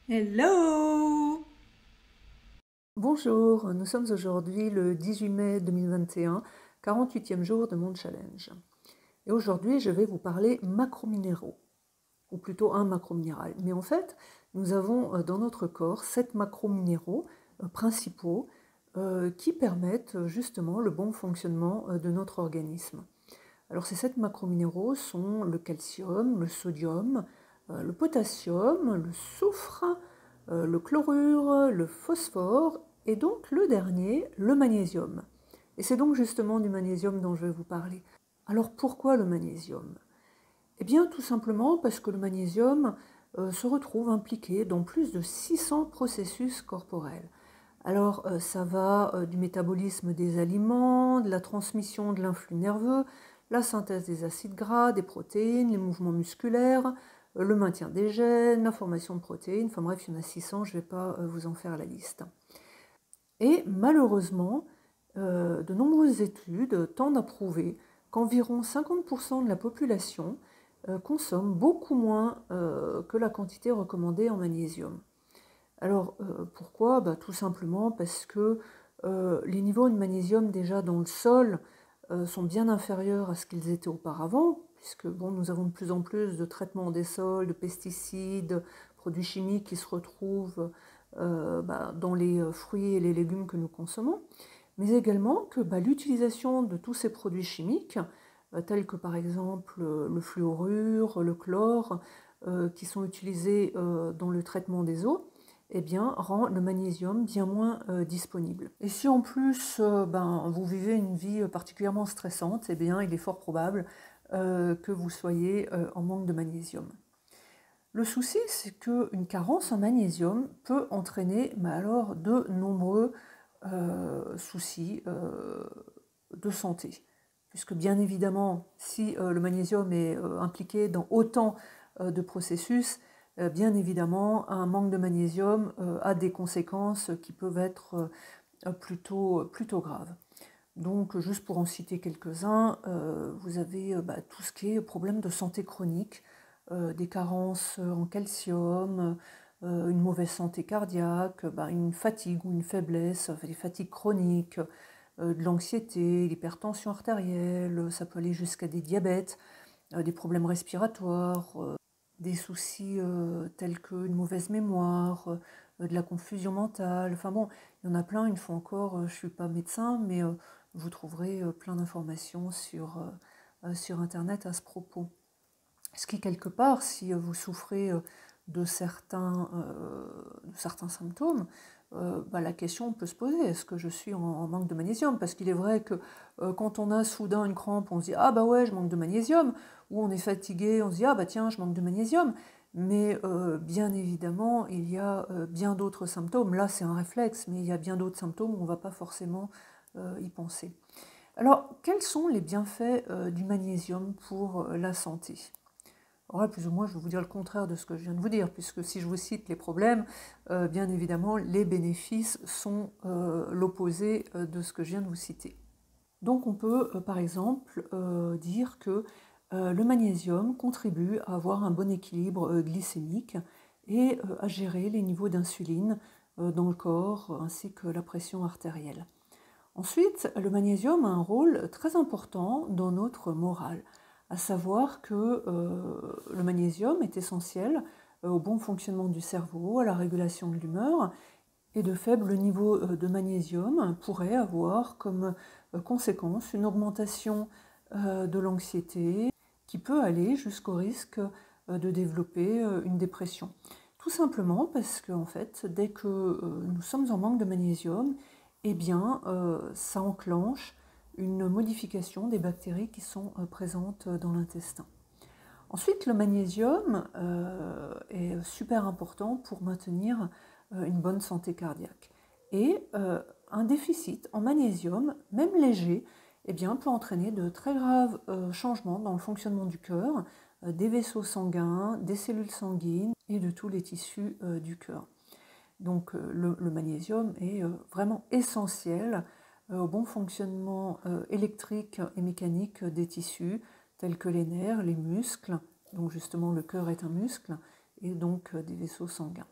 Hello! Bonjour, nous sommes aujourd'hui le 18 mai 2021, 48e jour de mon challenge. Et aujourd'hui, je vais vous parler macrominéraux, ou plutôt un macrominéral. Mais en fait, nous avons dans notre corps 7 macrominéraux principaux qui permettent justement le bon fonctionnement de notre organisme. Alors ces 7 macrominéraux sont le calcium, le sodium, le potassium, le soufre, le chlorure, le phosphore et donc le dernier, le magnésium. Et c'est donc justement du magnésium dont je vais vous parler. Alors pourquoi le magnésium? Eh bien tout simplement parce que le magnésium se retrouve impliqué dans plus de 600 processus corporels. Alors ça va du métabolisme des aliments, de la transmission de l'influx nerveux, la synthèse des acides gras, des protéines, les mouvements musculaires, le maintien des gènes, la formation de protéines, enfin bref, il y en a 600, je ne vais pas vous en faire la liste. Et malheureusement, de nombreuses études tendent à prouver qu'environ 50% de la population consomme beaucoup moins que la quantité recommandée en magnésium. Alors pourquoi? Tout simplement parce que les niveaux de magnésium déjà dans le sol sont bien inférieurs à ce qu'ils étaient auparavant, puisque bon, nous avons de plus en plus de traitements des sols, de pesticides, produits chimiques qui se retrouvent dans les fruits et les légumes que nous consommons, mais également que l'utilisation de tous ces produits chimiques, tels que par exemple le fluorure, le chlore, qui sont utilisés dans le traitement des eaux, eh bien, rend le magnésium bien moins disponible. Et si en plus vous vivez une vie particulièrement stressante, eh bien, il est fort probable que vous soyez en manque de magnésium. Le souci, c'est qu'une carence en magnésium peut entraîner alors de nombreux soucis de santé. Puisque bien évidemment, si le magnésium est impliqué dans autant de processus, bien évidemment, un manque de magnésium a des conséquences qui peuvent être plutôt graves. Donc, juste pour en citer quelques-uns, vous avez tout ce qui est problème de santé chronique, des carences en calcium, une mauvaise santé cardiaque, une fatigue ou une faiblesse, des fatigues chroniques, de l'anxiété, l'hypertension artérielle, ça peut aller jusqu'à des diabètes, des problèmes respiratoires, des soucis tels qu'une mauvaise mémoire, de la confusion mentale. Enfin bon, il y en a plein, une fois encore, je ne suis pas médecin, mais vous trouverez plein d'informations sur Internet à ce propos. Ce qui, quelque part, si vous souffrez de certains symptômes, la question peut se poser, est-ce que je suis en manque de magnésium? Parce qu'il est vrai que quand on a soudain une crampe, on se dit « Ah bah ouais, je manque de magnésium », ou on est fatigué, on se dit « Ah bah tiens, je manque de magnésium ». Mais bien évidemment, il y a bien d'autres symptômes. Là, c'est un réflexe, mais il y a bien d'autres symptômes où on ne va pas forcément y penser. Alors, quels sont les bienfaits du magnésium pour la santé? Alors là, plus ou moins, je vais vous dire le contraire de ce que je viens de vous dire, puisque si je vous cite les problèmes, bien évidemment, les bénéfices sont l'opposé de ce que je viens de vous citer. Donc on peut, par exemple, dire que le magnésium contribue à avoir un bon équilibre glycémique et à gérer les niveaux d'insuline dans le corps, ainsi que la pression artérielle. Ensuite, le magnésium a un rôle très important dans notre morale, à savoir que le magnésium est essentiel au bon fonctionnement du cerveau, à la régulation de l'humeur, et de faibles niveaux de magnésium pourraient avoir comme conséquence une augmentation de l'anxiété qui peut aller jusqu'au risque de développer une dépression. Tout simplement parce que en fait, dès que nous sommes en manque de magnésium, eh bien, ça enclenche une modification des bactéries qui sont présentes dans l'intestin. Ensuite, le magnésium est super important pour maintenir une bonne santé cardiaque. Et un déficit en magnésium, même léger, eh bien, peut entraîner de très graves changements dans le fonctionnement du cœur, des vaisseaux sanguins, des cellules sanguines et de tous les tissus du cœur. Donc le magnésium est vraiment essentiel au bon fonctionnement électrique et mécanique des tissus, tels que les nerfs, les muscles, donc justement le cœur est un muscle, et donc des vaisseaux sanguins.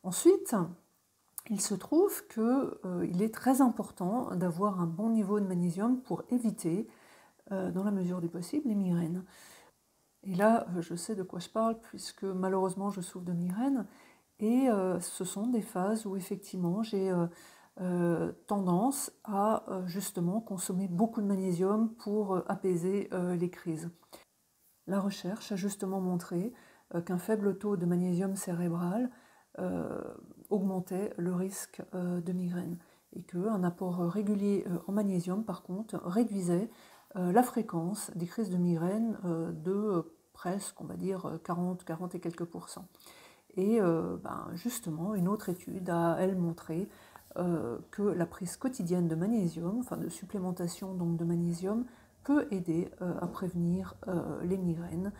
Ensuite, il se trouve qu'il est très important d'avoir un bon niveau de magnésium pour éviter, dans la mesure du possible, les migraines. Et là, je sais de quoi je parle puisque malheureusement je souffre de migraines et ce sont des phases où effectivement j'ai tendance à justement consommer beaucoup de magnésium pour apaiser les crises. La recherche a justement montré qu'un faible taux de magnésium cérébral augmentait le risque de migraine et qu'un apport régulier en magnésium, par contre, réduisait la fréquence des crises de migraine de presque, on va dire, 40 et quelques pourcents. Et justement, une autre étude a, elle, montré que la prise quotidienne de magnésium, enfin de supplémentation donc de magnésium, peut aider à prévenir les migraines,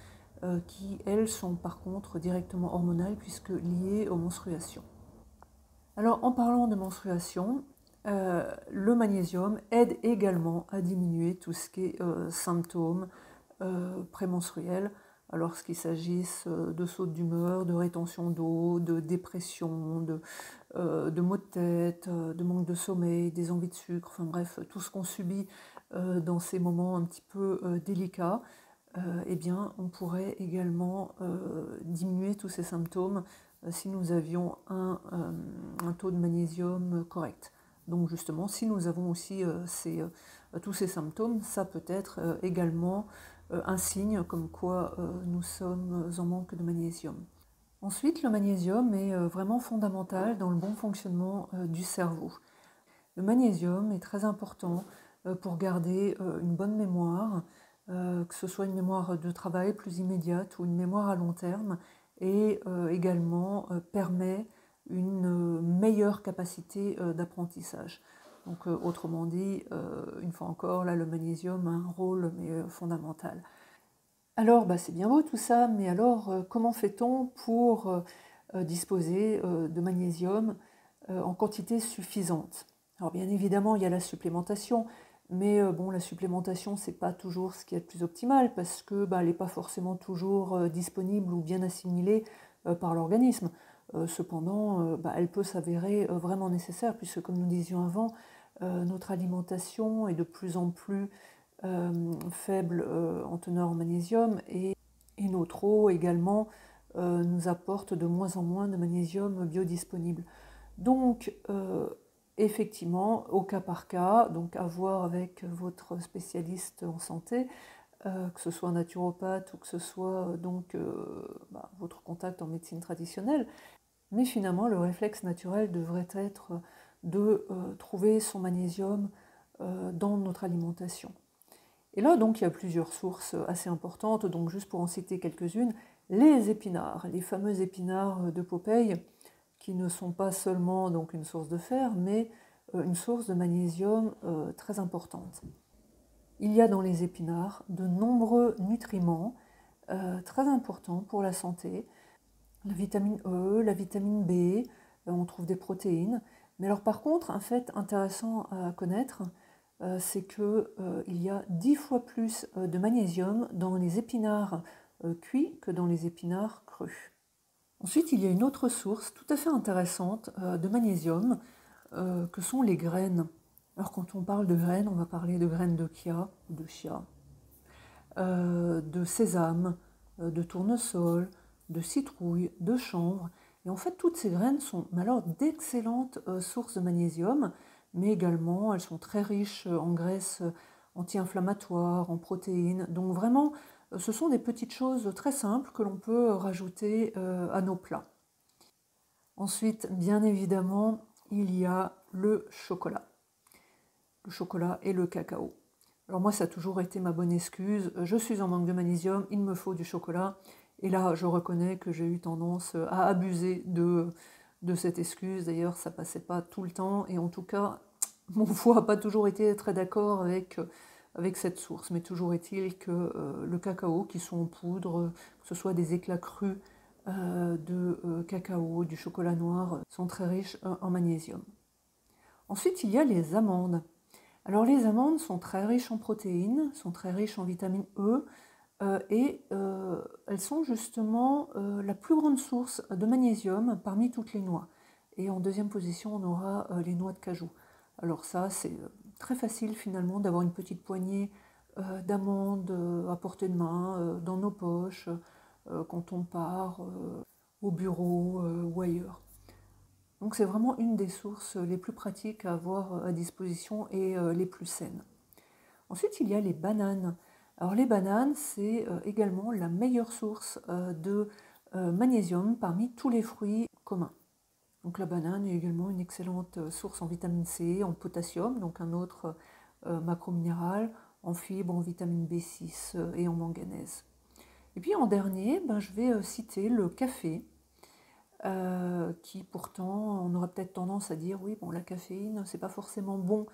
qui, elles, sont par contre directement hormonales puisque liées aux menstruations. Alors, en parlant de menstruation, le magnésium aide également à diminuer tout ce qui est symptômes prémenstruels, alors qu'il s'agisse de sautes d'humeur, de rétention d'eau, de dépression, de maux de tête, de manque de sommeil, des envies de sucre, enfin bref, tout ce qu'on subit dans ces moments un petit peu délicats, eh bien, on pourrait également diminuer tous ces symptômes si nous avions un taux de magnésium correct. Donc justement, si nous avons aussi tous ces symptômes, ça peut être également un signe comme quoi nous sommes en manque de magnésium. Ensuite, le magnésium est vraiment fondamental dans le bon fonctionnement du cerveau. Le magnésium est très important pour garder une bonne mémoire, que ce soit une mémoire de travail plus immédiate ou une mémoire à long terme, et également permet une meilleure capacité d'apprentissage. Donc autrement dit, une fois encore, là le magnésium a un rôle fondamental. Alors c'est bien beau tout ça, mais alors comment fait-on pour disposer de magnésium en quantité suffisante? Alors bien évidemment, il y a la supplémentation, mais la supplémentation, c'est pas toujours ce qui est le plus optimal parce que elle n'est pas forcément toujours disponible ou bien assimilée par l'organisme. Cependant, elle peut s'avérer vraiment nécessaire puisque, comme nous disions avant, notre alimentation est de plus en plus faible en teneur en magnésium et notre eau également nous apporte de moins en moins de magnésium biodisponible. Donc, effectivement, au cas par cas, donc à voir avec votre spécialiste en santé, que ce soit un naturopathe ou que ce soit votre contact en médecine traditionnelle. Mais finalement, le réflexe naturel devrait être de trouver son magnésium dans notre alimentation. Et là, donc, il y a plusieurs sources assez importantes, donc juste pour en citer quelques-unes, les épinards, les fameux épinards de Popeye, qui ne sont pas seulement donc une source de fer, mais une source de magnésium très importante. Il y a dans les épinards de nombreux nutriments très importants pour la santé, la vitamine E, la vitamine B, on trouve des protéines. Mais alors par contre, un fait intéressant à connaître, c'est qu'il y a 10 fois plus de magnésium dans les épinards cuits que dans les épinards crus. Ensuite, il y a une autre source tout à fait intéressante de magnésium, que sont les graines. Alors quand on parle de graines, on va parler de graines de chia, de sésame, de tournesol, de citrouille, de chanvre. Et en fait, toutes ces graines sont alors d'excellentes sources de magnésium, mais également elles sont très riches en graisses anti-inflammatoires, en protéines. Donc vraiment, ce sont des petites choses très simples que l'on peut rajouter à nos plats. Ensuite, bien évidemment, il y a le chocolat. Le chocolat et le cacao. Alors moi, ça a toujours été ma bonne excuse. Je suis en manque de magnésium, il me faut du chocolat. Et là, je reconnais que j'ai eu tendance à abuser de cette excuse. D'ailleurs, ça passait pas tout le temps. Et en tout cas, mon foie n'a pas toujours été très d'accord avec cette source. Mais toujours est-il que le cacao, qui sont en poudre, que ce soit des éclats crus de cacao, du chocolat noir, sont très riches en magnésium. Ensuite, il y a les amandes. Alors les amandes sont très riches en protéines, sont très riches en vitamine E, elles sont justement la plus grande source de magnésium parmi toutes les noix. Et en deuxième position, on aura les noix de cajou. Alors ça, c'est très facile finalement d'avoir une petite poignée d'amandes à portée de main, dans nos poches, quand on part au bureau ou ailleurs. Donc c'est vraiment une des sources les plus pratiques à avoir à disposition et les plus saines. Ensuite, il y a les bananes. Alors les bananes, c'est également la meilleure source de magnésium parmi tous les fruits communs. Donc la banane est également une excellente source en vitamine C, en potassium, donc un autre macrominéral, en fibres, en vitamine B6 et en manganèse. Et puis en dernier, je vais citer le café, qui pourtant, on aurait peut-être tendance à dire, oui, bon, la caféine, c'est pas forcément bon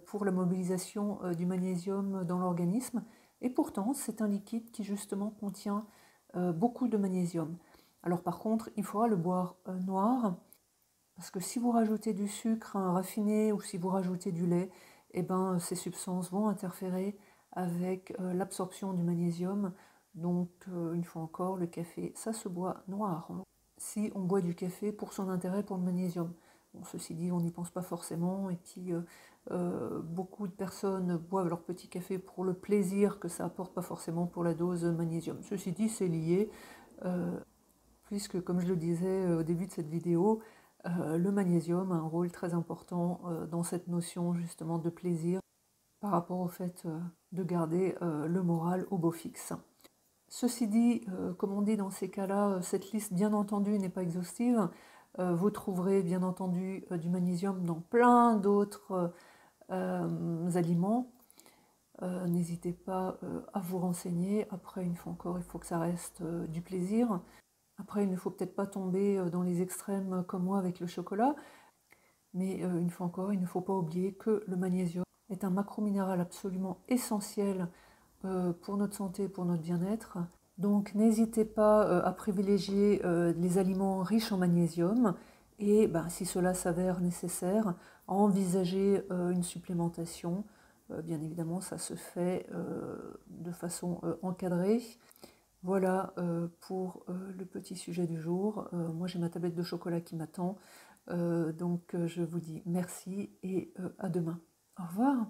pour la mobilisation du magnésium dans l'organisme, et pourtant, c'est un liquide qui justement contient beaucoup de magnésium. Alors par contre, il faudra le boire noir, parce que si vous rajoutez du sucre raffiné ou si vous rajoutez du lait, eh ben, ces substances vont interférer avec l'absorption du magnésium. Donc, une fois encore, le café, ça se boit noir. Si on boit du café pour son intérêt pour le magnésium. Bon, ceci dit, on n'y pense pas forcément. Et puis, beaucoup de personnes boivent leur petit café pour le plaisir que ça apporte, pas forcément pour la dose magnésium. Ceci dit, c'est lié, puisque, comme je le disais au début de cette vidéo, le magnésium a un rôle très important dans cette notion justement de plaisir par rapport au fait de garder le moral au beau fixe. Ceci dit, comme on dit dans ces cas-là, cette liste bien entendu n'est pas exhaustive. Vous trouverez bien entendu du magnésium dans plein d'autres aliments. N'hésitez pas à vous renseigner. Après, une fois encore, il faut que ça reste du plaisir. Après, il ne faut peut-être pas tomber dans les extrêmes comme moi avec le chocolat, mais une fois encore, il ne faut pas oublier que le magnésium est un macrominéral absolument essentiel pour notre santé et pour notre bien-être. Donc n'hésitez pas à privilégier les aliments riches en magnésium et si cela s'avère nécessaire, à envisager une supplémentation. Bien évidemment, ça se fait de façon encadrée. Voilà pour le petit sujet du jour. Moi, j'ai ma tablette de chocolat qui m'attend. Donc, je vous dis merci et à demain. Au revoir.